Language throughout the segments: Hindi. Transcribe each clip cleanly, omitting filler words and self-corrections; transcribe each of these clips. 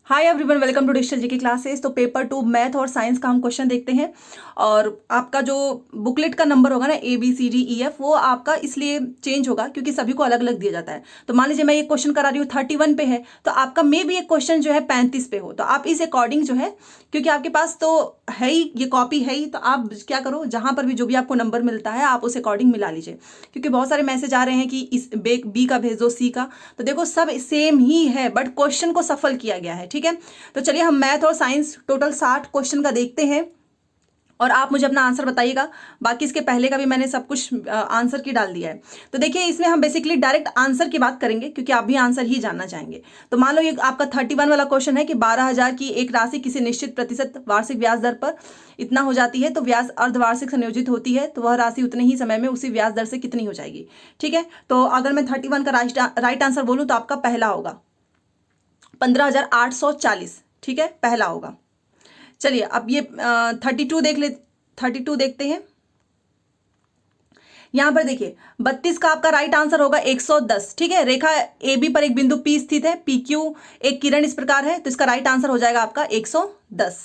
Hi everyone, welcome to digital GK classes. तो पेपर 2 मैथ और साइंस का हम क्वेश्चन देखते हैं। और आपका जो बुकलेट का नंबर होगा ना ABCDEF, वो आपका इसलिए चेंज होगा क्योंकि सभी को अलग अलग दिया जाता है। तो मान लीजिए मैं ये क्वेश्चन करा रही हूँ 31 पे है, तो आपका मे भी एक क्वेश्चन जो है 35 पे हो। तो आप इस अकॉर्डिंग जो है, क्योंकि आपके पास तो है ही, ये कॉपी है ही, तो आप क्या करो, जहां पर भी जो भी आपको नंबर मिलता है आप उस अकॉर्डिंग मिला लीजिए। क्योंकि बहुत सारे मैसेज आ रहे हैं कि इस बी का भेज दो, सी का। तो देखो सब सेम ही है, बट क्वेश्चन को सफल किया गया है। ठीक है, तो चलिए हम मैथ और साइंस टोटल 60 क्वेश्चन का देखते हैं और आप मुझे अपना आंसर बताइएगा। बाकी इसके पहले का भी मैंने सब कुछ आंसर की डाल दिया है। तो देखिए इसमें हम बेसिकली डायरेक्ट आंसर की बात करेंगे क्योंकि आप भी आंसर ही जानना चाहेंगे। तो मान लो ये आपका 31 वाला क्वेश्चन है कि 12,000 की एक राशि किसी निश्चित प्रतिशत वार्षिक ब्याज दर पर इतना हो जाती है तो ब्याज अर्धवार्षिक संयोजित होती है, तो वह राशि उतने ही समय में उसी ब्याज दर से कितनी हो जाएगी। ठीक है, तो अगर मैं 31 का राइट आंसर बोलूँ तो आपका पहला होगा 15,840। ठीक है, पहला होगा। चलिए अब ये 32 देख ले, 32 देखते हैं। यहां पर देखिए 32 का आपका राइट आंसर होगा 110। ठीक है, रेखा AB पर एक बिंदु P स्थित है, PQ एक किरण इस प्रकार है, तो इसका राइट आंसर हो जाएगा आपका 110।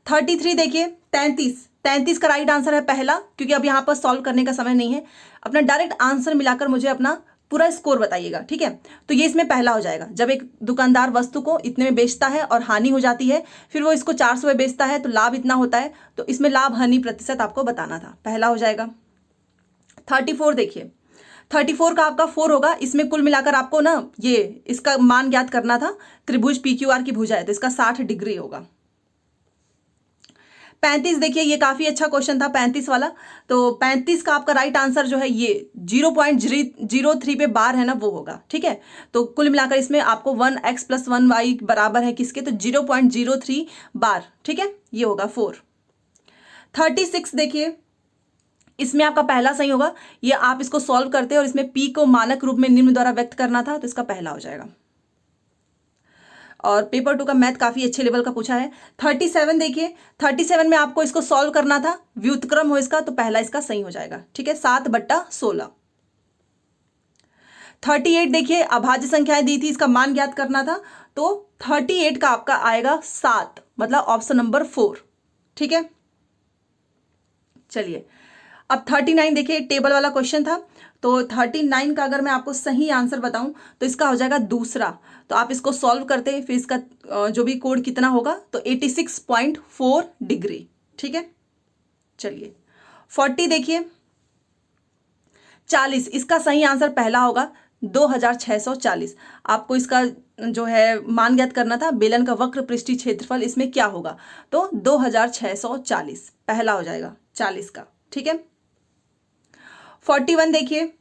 33 देखिए, 33 का राइट आंसर है पहला, क्योंकि अब यहां पर सॉल्व करने का समय नहीं है। अपना डायरेक्ट आंसर मिलाकर मुझे अपना पूरा स्कोर बताइएगा। ठीक है, तो ये इसमें पहला हो जाएगा। जब एक दुकानदार वस्तु को इतने में बेचता है और हानि हो जाती है, फिर वो इसको 400 में बेचता है तो लाभ इतना होता है, तो इसमें लाभ हानि प्रतिशत आपको बताना था, पहला हो जाएगा। 34 देखिए, 34 का आपका 4 होगा। इसमें कुल मिलाकर आपको ना ये इसका मान ज्ञात करना था। त्रिभुज PQR की भुजा है तो इसका 60 डिग्री होगा। 35 देखिए, ये काफी अच्छा क्वेश्चन था 35 वाला। तो 35 का आपका राइट आंसर जो है ये 0.03 पे बार है ना, वो होगा। ठीक है, तो कुल मिलाकर इसमें आपको 1x + 1y बराबर है किसके, तो 0.03 बार। ठीक है, ये होगा 4। 36 देखिए, इसमें आपका पहला सही होगा। ये आप इसको सॉल्व करते हैं और इसमें p को मानक रूप में निम्न द्वारा व्यक्त करना था, तो इसका पहला हो जाएगा। और पेपर 2 का मैथ काफी अच्छे लेवल का पूछा है। 37 देखिए, 37 में आपको इसको सॉल्व करना था, व्युत्क्रम हो इसका, तो पहला इसका सही हो जाएगा। ठीक है, 7/16। 38 देखिए, अभाज्य संख्याएं दी थी, इसका मान ज्ञात करना था, तो 38 का आपका आएगा 7, मतलब ऑप्शन नंबर 4। ठीक है, चलिए अब 39 देखिए, टेबल वाला क्वेश्चन था। तो 39 का अगर मैं आपको सही आंसर बताऊं तो इसका हो जाएगा दूसरा। तो आप इसको सॉल्व करते हैं, फिर इसका जो भी कोड कितना होगा, तो 86.4 डिग्री। ठीक है, चलिए 40 देखिए, 40 इसका सही आंसर पहला होगा 2640। आपको इसका जो है मान ज्ञात करना था, बेलन का वक्र पृष्ठीय क्षेत्रफल इसमें क्या होगा, तो 2640 पहला हो जाएगा 40 का। ठीक है, 41 देखिए,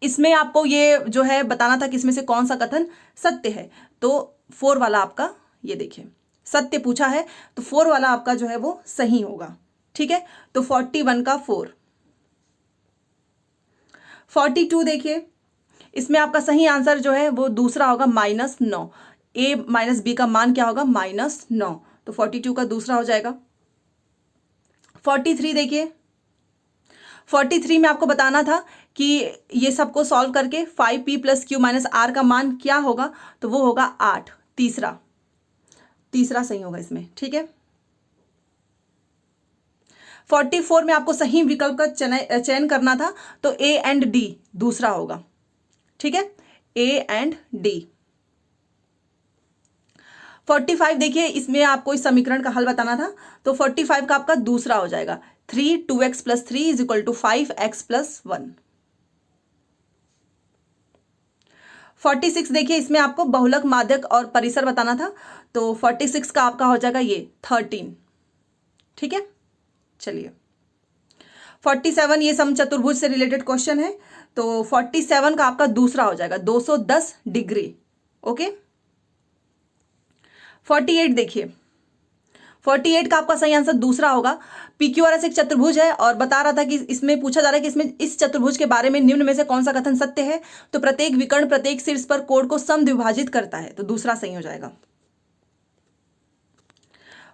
इसमें आपको ये जो है बताना था कि इसमें से कौन सा कथन सत्य है। तो 4 वाला आपका, ये देखिए सत्य पूछा है, तो 4 वाला आपका जो है वो सही होगा। ठीक है, तो 41 का 4। 42 देखिए, इसमें आपका सही आंसर जो है वो दूसरा होगा -9। A - B का मान क्या होगा, -9, तो 42 का दूसरा हो जाएगा। 43 देखिए, 43 में आपको बताना था कि ये सबको सॉल्व करके 5p + q - r का मान क्या होगा, तो वो होगा 8, तीसरा सही होगा इसमें। ठीक है, 44 में आपको सही विकल्प का चयन करना था, तो A and D दूसरा होगा। ठीक है, A and D। 45 देखिए, इसमें आपको इस समीकरण का हल बताना था, तो 45 का आपका दूसरा हो जाएगा 3 2x + 3 = 5x + 1। 46 देखिए, इसमें आपको बहुलक, माध्यक और परिसर बताना था, तो 46 का आपका हो जाएगा ये 13। ठीक है, चलिए 47 ये समचतुर्भुज से रिलेटेड क्वेश्चन है, तो 47 का आपका दूसरा हो जाएगा 210 डिग्री। ओके, 48 देखिए, 48 का आपका सही आंसर दूसरा होगा। PQRS एक चतुर्भुज है और बता रहा था कि इसमें पूछा जा रहा है कि इसमें इस चतुर्भुज के बारे में निम्न में से कौन सा कथन सत्य है, तो प्रत्येक विकर्ण प्रत्येक शीर्ष पर कोण को समद्विभाजित करता है, तो दूसरा सही हो जाएगा।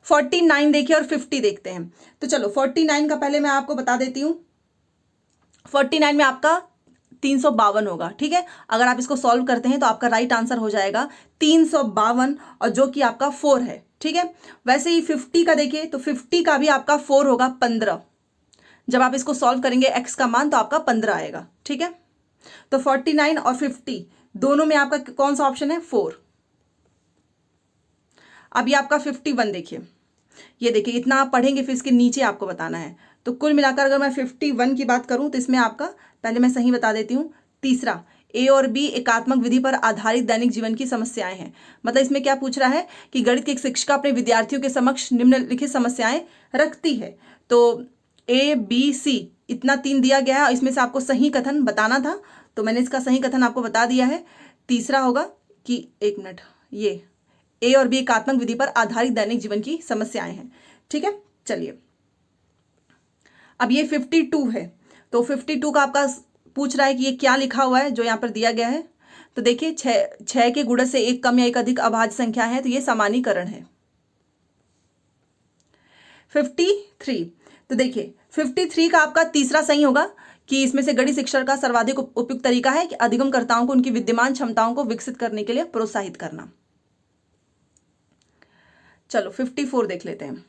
49 देखिए और 50 देखते हैं। तो चलो 49 का पहले मैं आपको बता देती हूं। 49 में आपका 352 होगा। ठीक है, अगर आप इसको सॉल्व करते हैं तो आपका राइट आंसर हो जाएगा 352, और जो कि आपका 4 है। ठीक है, वैसे ही 50 का देखिए तो 50 का भी आपका 4 होगा 15। जब आप इसको सॉल्व करेंगे x का मान तो आपका 15 आएगा। ठीक है, तो 49 और 50 दोनों में आपका कौन सा ऑप्शन है? 4। अभी आपका 51 देखिए, ये देखिए इतना आप पढ़ेंगे फिर इसके नीचे आपको बताना है। तो कुल मिलाकर अगर मैं 51 की बात करूं तो इसमें आपका, पहले मैं सही बता देती हूँ, तीसरा ए और बी एकात्मक विधि पर आधारित दैनिक जीवन की समस्याएं हैं। मतलब इसमें क्या पूछ रहा है कि गणित की एक शिक्षिका अपने विद्यार्थियों के समक्ष निम्नलिखित समस्याएं रखती है। तो ए बी सी इतना 3 दिया गया है और इसमें से आपको सही कथन बताना था, तो मैंने इसका सही कथन आपको बता दिया है। तीसरा होगा कि, एक मिनट, ये ए और बी एकात्मक विधि पर आधारित दैनिक जीवन की समस्याएं हैं। ठीक है, चलिए अब ये 52 है, तो 52 का आपका पूछ रहा है कि ये क्या लिखा हुआ है जो यहाँ पर दिया गया है। तो देखिए 6 के गुणज से एक कम या एक अधिक अभाज्य संख्या है, तो ये सामान्यीकरण है। 53, तो देखिए 53 का आपका तीसरा सही होगा कि इसमें से गणित शिक्षण का सर्वाधिक उपयुक्त तरीका है कि अधिगमकर्ताओं को उनकी विद्यमान क्षमताओं को विकसित करने के लिए प्रोत्साहित करना। चलो 54 देख लेते हैं।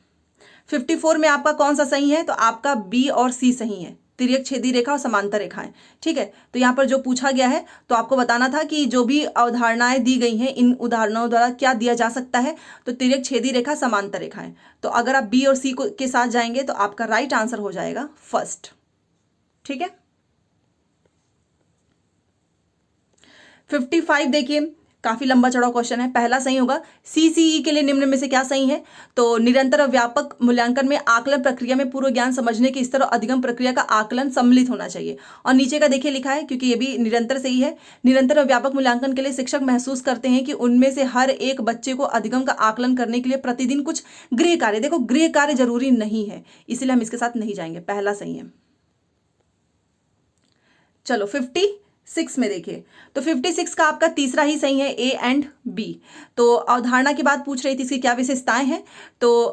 54 में आपका कौन सा सही है? तो आपका बी और सी सही है, तिर्यक छेदी रेखा और समांतर रेखाएं। ठीक है, तो यहाँ पर जो पूछा गया है तो आपको बताना था कि जो भी अवधारणाएं दी गई हैं इन उदाहरणों द्वारा क्या दिया जा सकता है, तो तिर्यक छेदी रेखा समांतर रेखाएं। तो अगर आप बी और सी के साथ जाएंगे तो आपका राइट आंसर हो जाएगा फर्स्ट। ठीक है, 55 देखिए काफी लंबा चौड़ा क्वेश्चन है। पहला सही होगा सीसीई के लिए निम्न में से क्या सही है? तो निरंतर और व्यापक मूल्यांकन में आकलन प्रक्रिया में पूर्व ज्ञान समझने के स्तर और अधिगम प्रक्रिया का आकलन सम्मिलित होना चाहिए। और नीचे का देखिए लिखा है, क्योंकि ये भी निरंतर से ही है, निरंतर और व्यापक मूल्यांकन के लिए शिक्षक महसूस करते हैं कि उनमें से हर एक बच्चे को अधिगम का आकलन करने के लिए प्रतिदिन कुछ गृह कार्य, देखो गृह कार्य जरूरी नहीं है, इसलिए हम इसके साथ नहीं जाएंगे, पहला सही है। चलो 56 में देखिए, तो 56 का आपका तीसरा ही सही है, ए एंड बी। तो अवधारणा की बात पूछ रही थी, इसकी क्या विशेषताएं हैं? तो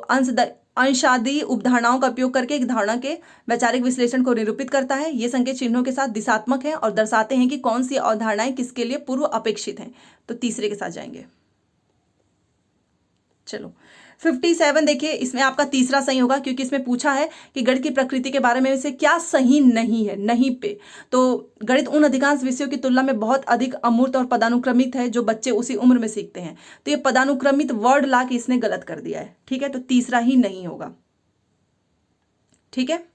अंशादी उपधारणाओं का उपयोग करके एक धारणा के वैचारिक विश्लेषण को निरूपित करता है। ये संकेत चिन्हों के साथ दिशात्मक है और दर्शाते हैं कि कौन सी अवधारणाएं किसके लिए पूर्व अपेक्षित हैं। तो तीसरे के साथ जाएंगे। चलो 57 देखिए, इसमें आपका तीसरा सही होगा, क्योंकि इसमें पूछा है कि गणित की प्रकृति के बारे में से क्या सही नहीं है, नहीं पे। तो गणित उन अधिकांश विषयों की तुलना में बहुत अधिक अमूर्त और पदानुक्रमित है जो बच्चे उसी उम्र में सीखते हैं। तो ये पदानुक्रमित वर्ड ला के इसने गलत कर दिया है। ठीक है, तो तीसरा ही नहीं होगा। ठीक है,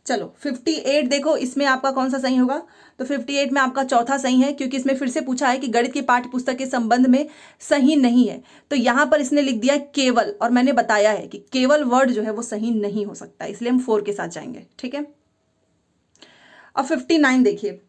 चलो 58 देखो, इसमें आपका कौन सा सही होगा? तो 58 में आपका चौथा सही है, क्योंकि इसमें फिर से पूछा है कि गणित की पाठ्य पुस्तक के संबंध में सही नहीं है। तो यहां पर इसने लिख दिया केवल, और मैंने बताया है कि केवल वर्ड जो है वो सही नहीं हो सकता, इसलिए हम 4 के साथ जाएंगे। ठीक है, अब 59 देखिए,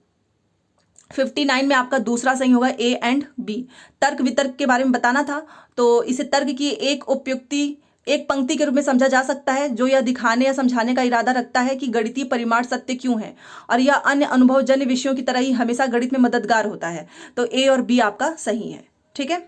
59 में आपका दूसरा सही होगा, ए एंड बी। तर्क वितर्क के बारे में बताना था, तो इसे तर्क की एक उपयुक्ति एक पंक्ति के रूप में समझा जा सकता है जो यह दिखाने या समझाने का इरादा रखता है कि गणितीय परिमाण सत्य क्यों है, और यह अन्य अनुभवजन्य विषयों की तरह ही हमेशा गणित में मददगार होता है। तो ए और बी आपका सही है। ठीक है,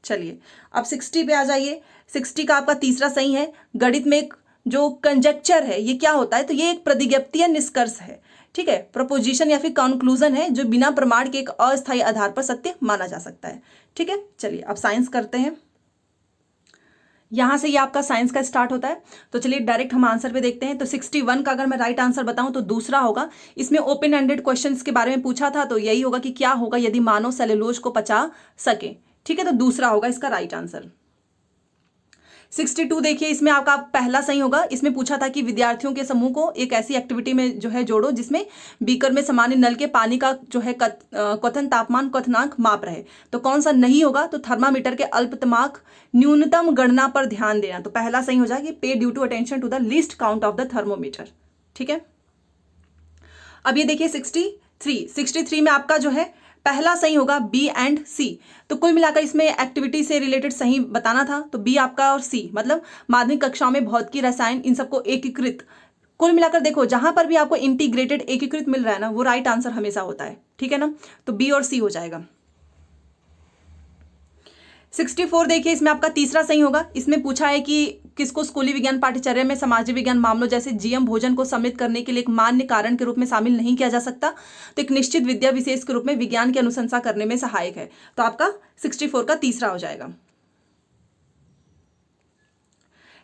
चलिए अब 60 पे आ जाइए। 60 का आपका तीसरा सही है। गणित में एक जो कंजेक्चर है ये क्या होता है? तो ये एक प्रतिज्ञप्ति निष्कर्ष है। ठीक है, प्रपोजिशन या फिर कंक्लूजन है जो बिना प्रमाण के एक अस्थायी आधार पर सत्य माना जा सकता है। ठीक है, चलिए अब साइंस करते हैं। यहां से ये आपका साइंस का स्टार्ट होता है। तो चलिए डायरेक्ट हम आंसर पे देखते हैं। तो 61 का अगर मैं राइट आंसर बताऊं तो दूसरा होगा। इसमें ओपन एंडेड क्वेश्चंस के बारे में पूछा था, तो यही होगा कि क्या होगा यदि मानव सेलुलोज को पचा सके। ठीक है, तो दूसरा होगा इसका राइट आंसर। 62 देखिए, इसमें आपका पहला सही होगा। इसमें पूछा था कि विद्यार्थियों के समूह को एक ऐसी एक्टिविटी में जो है जोड़ो जिसमें बीकर में सामान्य नल के पानी का जो है क्वथन तापमान क्वथनांक माप रहे। तो कौन सा नहीं होगा? तो थर्मामीटर के अल्पतमांक न्यूनतम गणना पर ध्यान देना। तो पहला सही हो जाएगा, pay due to attention to the least count of the thermometer. ठीक है, अब ये देखिए 63 में आपका जो है पहला सही होगा, बी एंड सी। तो कुल मिलाकर इसमें एक्टिविटी से रिलेटेड सही बताना था, तो बी आपका और सी मतलब माध्यमिक कक्षाओं में भौतिकी, रसायन, इन सबको एकीकृत। कुल मिलाकर देखो जहां पर भी आपको इंटीग्रेटेड एकीकृत मिल रहा है ना, वो राइट आंसर हमेशा होता है। ठीक है ना, तो बी और सी हो जाएगा। 64 देखिए, इसमें आपका तीसरा सही होगा। इसमें पूछा है कि किसको स्कूली विज्ञान पाठ्यचर्या में सामाजिक विज्ञान मामलों जैसे जीएम भोजन को सम्मिलित करने के लिए एक मान्य कारण के रूप में शामिल नहीं किया जा सकता, तो एक निश्चित विद्या विशेष के रूप में विज्ञान की अनुशंसा करने में सहायक है। तो आपका 64 का तीसरा हो जाएगा।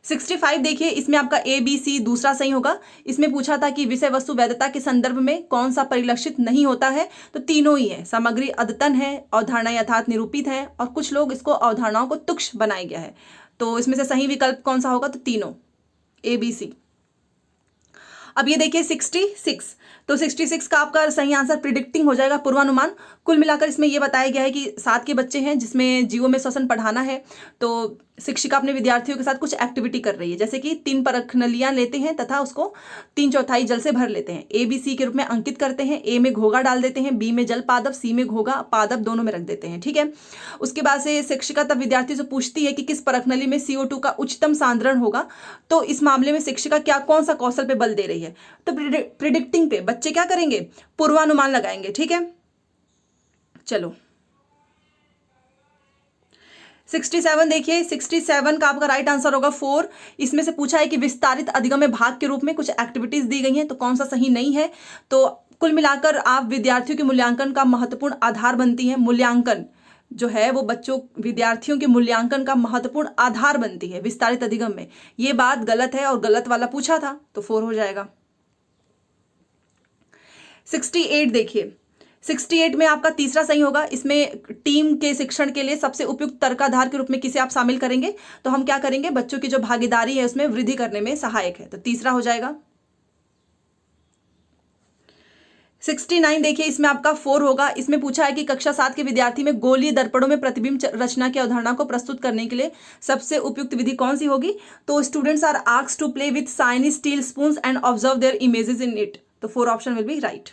65 देखिए, इसमें आपका ABC दूसरा सही होगा। इसमें पूछा था कि विषय वस्तु वैधता के संदर्भ में कौन सा परिलक्षित नहीं होता है, तो तीनों ही है। सामग्री अद्यतन है, अवधारणा यथार्थ निरूपित है, और कुछ लोग इसको अवधारणाओं को तुच्छ बनाया गया है। तो इसमें से सही विकल्प कौन सा होगा, तो तीनों ABC। अब ये देखिए 66, तो 66 का आपका सही आंसर प्रिडिक्टिंग हो जाएगा, पूर्वानुमान। कुल मिलाकर इसमें ये बताया गया है कि 7 के बच्चे हैं जिसमें जीवों में श्वसन पढ़ाना है, तो शिक्षिका अपने विद्यार्थियों के साथ कुछ एक्टिविटी कर रही है, जैसे कि 3 परखनलियां लेते हैं तथा उसको 3/4 जल से भर लेते हैं। ABC के रूप में अंकित करते हैं, A में घोगा डाल देते हैं, B में जल पादप, C में घोगा पादप दोनों में रख देते हैं, ठीक है। उसके बाद से शिक्षिका तब विद्यार्थी से पूछती है कि किस परखनली में CO2 का उच्चतम सांद्रण होगा, तो इस मामले में शिक्षिका कौन सा कौशल पे बल दे रही है, तो प्रिडिक्टिंग पे बच्चे क्या करेंगे, पूर्वानुमान लगाएंगे, ठीक है। चलो 67 देखिए, 67 का आपका राइट आंसर होगा 4। इसमें से पूछा है कि विस्तारित अधिगम्य भाग के रूप में कुछ एक्टिविटीज दी गई हैं, तो कौन सा सही नहीं है। तो कुल मिलाकर आप विद्यार्थियों के मूल्यांकन का महत्वपूर्ण आधार बनती है। मूल्यांकन जो है वो विद्यार्थियों के मूल्यांकन का महत्वपूर्ण आधार बनती है विस्तारित अधिगम में। ये बात गलत है और गलत वाला पूछा था, तो 4 हो जाएगा। 68 देखिए, 68 में आपका तीसरा सही होगा। इसमें टीम के शिक्षण के लिए सबसे उपयुक्त तर्काधार के रूप में किसे आप शामिल करेंगे, तो हम क्या करेंगे, बच्चों की जो भागीदारी है उसमें वृद्धि करने में सहायक है, तो तीसरा हो जाएगा। 69 देखिए, इसमें आपका 4 होगा। इसमें पूछा है कि कक्षा 7 के विद्यार्थी में गोलीय दर्पणों में प्रतिबिंब रचना की अवधारणा को प्रस्तुत करने के लिए सबसे उपयुक्त विधि कौन सी होगी, तो students are asked to play with shiny steel spoons and observe their images in it, तो 4 ऑप्शन विल बी राइट।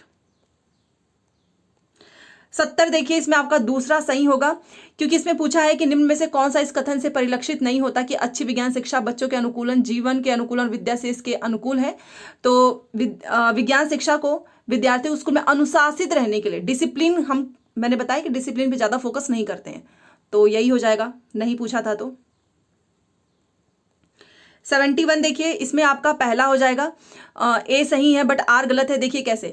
70 देखिए, इसमें आपका दूसरा सही होगा, क्योंकि इसमें पूछा है कि निम्न में से कौन सा इस कथन से परिलक्षित नहीं होता कि अच्छी विज्ञान शिक्षा बच्चों के अनुकूलन, जीवन के अनुकूलन, विद्या शेष के अनुकूल है। तो विज्ञान शिक्षा को विद्यार्थी स्कूल में अनुशासित रहने के लिए डिसिप्लिन, मैंने बताया कि डिसिप्लिन पे ज्यादा फोकस नहीं करते हैं, तो यही हो जाएगा, नहीं पूछा था तो। 71 देखिए, इसमें आपका पहला हो जाएगा। ए सही है बट आर गलत है। देखिए कैसे,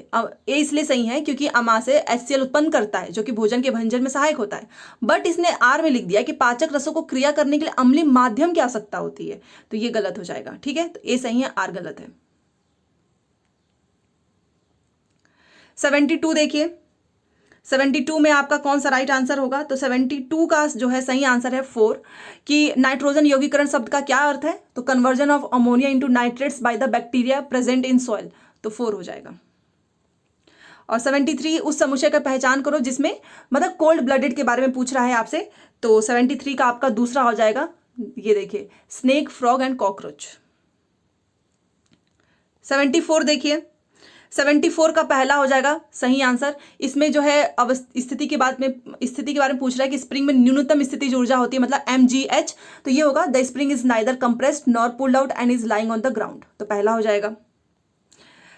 ए इसलिए सही है क्योंकि अमा से HCl उत्पन्न करता है जो कि भोजन के भंजन में सहायक होता है, बट इसने आर में लिख दिया कि पाचक रसों को क्रिया करने के लिए अम्लीय माध्यम की आवश्यकता होती है, तो ये गलत हो जाएगा, ठीक है। तो ए सही है, आर गलत है। 72 देखिए, 72 में आपका कौन सा राइट आंसर होगा, तो 72 का जो है सही आंसर है 4, कि नाइट्रोजन यौगीकरण शब्द का क्या अर्थ है, तो conversion of ammonia into nitrates by the bacteria present in soil, तो 4 हो जाएगा। और 73 उस समुच्चय का पहचान करो जिसमें मतलब कोल्ड ब्लडेड के बारे में पूछ रहा है आपसे, तो 73 का आपका दूसरा हो जाएगा। ये देखिए, स्नेक, फ्रॉग एंड कॉकरोच। 74 देखिए, 74 का पहला हो जाएगा सही आंसर। इसमें जो है अब स्थिति के बारे में पूछ रहा है कि स्प्रिंग में न्यूनतम स्थिति जो ऊर्जा होती है मतलब mgh, तो ये होगा the spring is neither compressed nor pulled out and is lying on the ground, तो पहला हो जाएगा।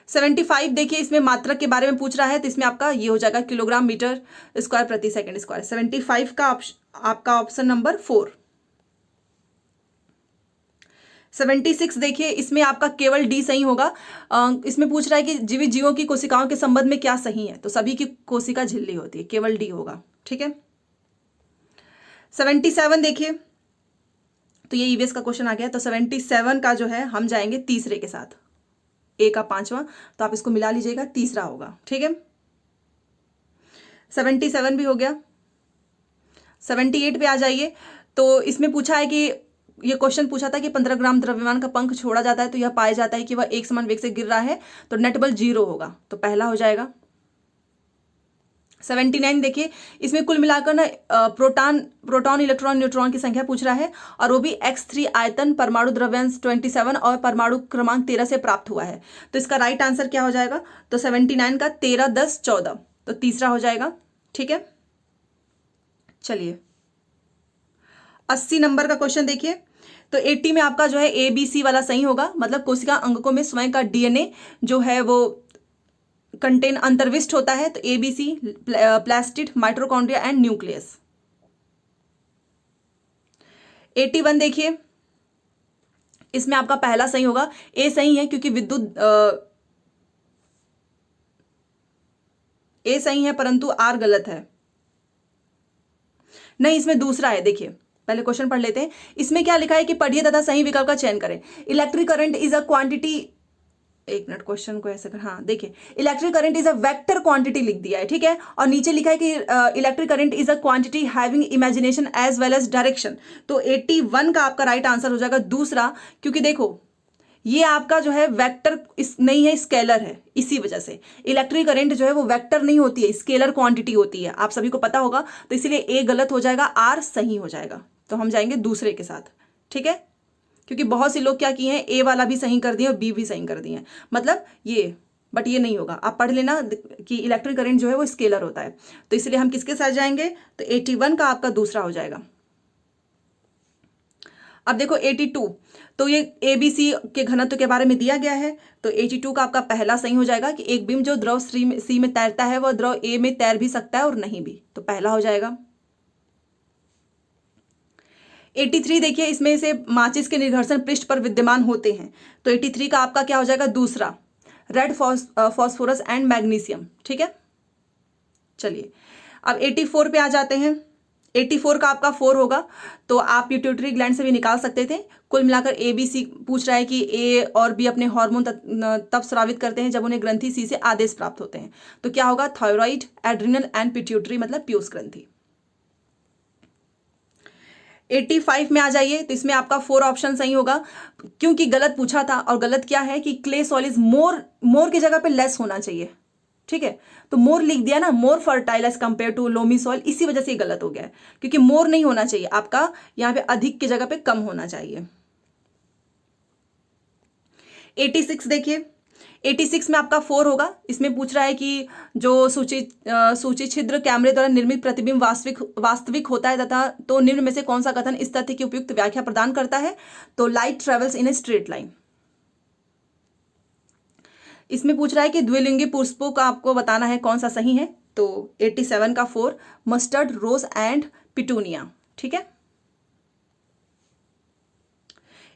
75 देखिए, इसमें मात्रक के बारे में पूछ रहा है, तो इसमें आपका ये हो जाएगा किलोग्राम मीटर स्क्वायर प्रति सेकंड स्क्वायर। 75 का आपका ऑप्शन नंबर 4। 76 देखिए, इसमें आपका केवल डी सही होगा। इसमें पूछ रहा है कि जीवित जीवों की कोशिकाओं के संबंध में क्या सही है, तो सभी की कोशिका झिल्ली होती है, केवल डी होगा, ठीक है। 77 देखिए, तो ये ईवीएस का क्वेश्चन आ गया, तो 77 का जो है हम जाएंगे तीसरे के साथ, ए का 5वां, तो आप इसको मिला लीजिएगा, तीसरा होगा, ठीक है। 77 भी हो गया। 78 पे आ जाइए, तो इसमें पूछा है कि ये क्वेश्चन पूछा था कि 15 ग्राम द्रव्यमान का पंख छोड़ा जाता है तो यह पाया जाता है कि वह एक समान वेग से गिर रहा है, तो नेट बल 0 होगा, तो पहला हो जाएगा। 79 देखिए, इसमें कुल मिलाकर ना प्रोटॉन, इलेक्ट्रॉन, न्यूट्रॉन की संख्या पूछ रहा है, और वो भी x3 आयतन, परमाणु द्रव्यांश 27 और परमाणु क्रमांक 13 से प्राप्त हुआ है, तो इसका राइट आंसर क्या हो जाएगा, तो 79 का 13, 10, 14, तो तीसरा हो जाएगा, ठीक है। चलिए 80 नंबर का क्वेश्चन देखिए, तो 80 में आपका जो है ABC वाला सही होगा, मतलब कोशिका अंगकों में स्वयं का DNA जो है वो कंटेन अंतर्विष्ट होता है, तो ABC plastid, mitochondria and nucleus. 81 देखिए, इसमें आपका पहला सही होगा, ए सही है क्योंकि विद्युत ए सही है परंतु आर गलत है। नहीं, इसमें दूसरा है, देखिए पहले क्वेश्चन पढ़ लेते हैं। इसमें क्या लिखा है कि पढ़िए तथा सही विकल्प का चयन करें। Electric current is a quantity, एक मिनट क्वेश्चन को ऐसे कर, हाँ देखिए, electric current is a vector quantity लिख दिया है, ठीक है, और नीचे लिखा है कि electric current is a quantity having imagination as well as direction. तो 81 का आपका राइट आंसर हो जाएगा दूसरा, क्योंकि देखो ये आपका जो है वेक्टर नहीं है, स्केलर है, इसी वजह से इलेक्ट्रिक करंट जो है वो वेक्टर नहीं होती है, स्केलर क्वांटिटी होती है, आप सभी को पता होगा, तो इसीलिए ए गलत हो जाएगा, आर सही हो जाएगा। तो हम जाएंगे दूसरे के साथ, ठीक है, क्योंकि बहुत से लोग क्या किए हैं, ए वाला भी सही कर दिए और बी भी सही कर दिए, मतलब ये, बट ये नहीं होगा, आप पढ़ लेना कि इलेक्ट्रिक करंट जो है वो स्केलर होता है। तो इसलिए हम किसके साथ जाएंगे, तो 81 का आपका दूसरा हो जाएगा। अब देखो 82, तो ये ABC के घनत्व के बारे में दिया गया है, तो 82 का आपका पहला सही हो जाएगा कि एक बिंब जो द्रव सी में तैरता है वह द्रव ए में तैर भी सकता है और नहीं भी, तो पहला हो जाएगा। 83 देखिए, इसमें से माचिस के निर्घर्षण पृष्ठ पर विद्यमान होते हैं, तो 83 का आपका क्या हो जाएगा दूसरा, रेड फॉस्फोरस एंड मैग्नीशियम, ठीक है। चलिए अब 84 पे आ जाते हैं। 84 का आपका 4 होगा, तो आप पिट्यूटरी ग्लैंड से भी निकाल सकते थे। कुल मिलाकर ABC पूछ रहा है कि ए और बी अपने हार्मोन तब स्रावित करते हैं जब उन्हें ग्रंथि सी से आदेश प्राप्त होते हैं, तो क्या होगा, थायराइड, एड्रिनल एंड पिट्यूटरी, मतलब पीयूष ग्रंथि। 85 में आ जाइए, तो इसमें आपका 4 ऑप्शन सही होगा, क्योंकि गलत पूछा था, और गलत क्या है कि क्ले सॉइल इज मोर की जगह पे लेस होना चाहिए, ठीक है, तो मोर लिख दिया ना, more fertile as compare to loamy soil, इसी वजह से ये गलत हो गया है, क्योंकि मोर नहीं होना चाहिए आपका, यहाँ पे अधिक की जगह पे कम होना चाहिए। 86 देखिए, 86 में आपका 4 होगा, इसमें पूछ रहा है कि जो सूची छिद्र कैमरे द्वारा निर्मित प्रतिबिंब वास्तविक होता है तथा, तो निम्न में से कौन सा कथन इस तथ्य की उपयुक्त व्याख्या प्रदान करता है, तो light travels in a straight line. इसमें पूछ रहा है कि द्विलिंगी पुष्पों का आपको बताना है कौन सा सही है, तो 87 का 4, मस्टर्ड, रोज एंड पिटूनिया, ठीक है।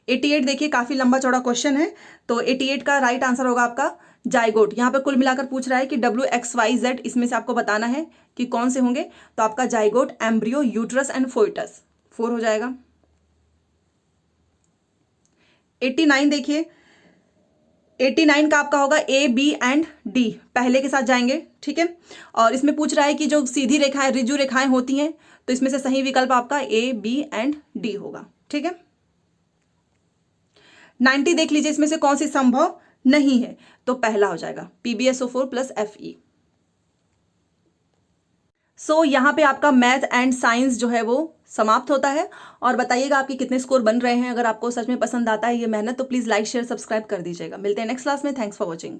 88 देखिए, काफी लंबा चौड़ा क्वेश्चन है, तो 88 का राइट आंसर होगा आपका जाइगोट। यहाँ पे कुल मिलाकर पूछ रहा है कि WXYZ इसमें से आपको बताना है कि कौन से होंगे, तो आपका zygote, embryo, uterus and foetus, 4 हो जाएगा। 89 देखिए, 89 का आपका होगा A, B एंड D, पहले के साथ जाएंगे, ठीक है, और इसमें पूछ रहा है कि जो सीधी रेखाएं, रिजु रेखाएं होती हैं, तो इसमें से सही विकल्प आपका A, B एंड D होगा, ठीक है। 90 देख लीजिए, इसमें से कौन सी संभव नहीं है, तो पहला हो जाएगा PbSO4 + Fe। सो यहाँ पे आपका मैथ एंड साइंस जो है वो समाप्त होता है, और बताइएगा आपके कितने स्कोर बन रहे हैं। अगर आपको सच में पसंद आता है ये मेहनत, तो प्लीज़ लाइक, शेयर, सब्सक्राइब कर दीजिएगा। मिलते हैं नेक्स्ट क्लास में। Thanks for watching.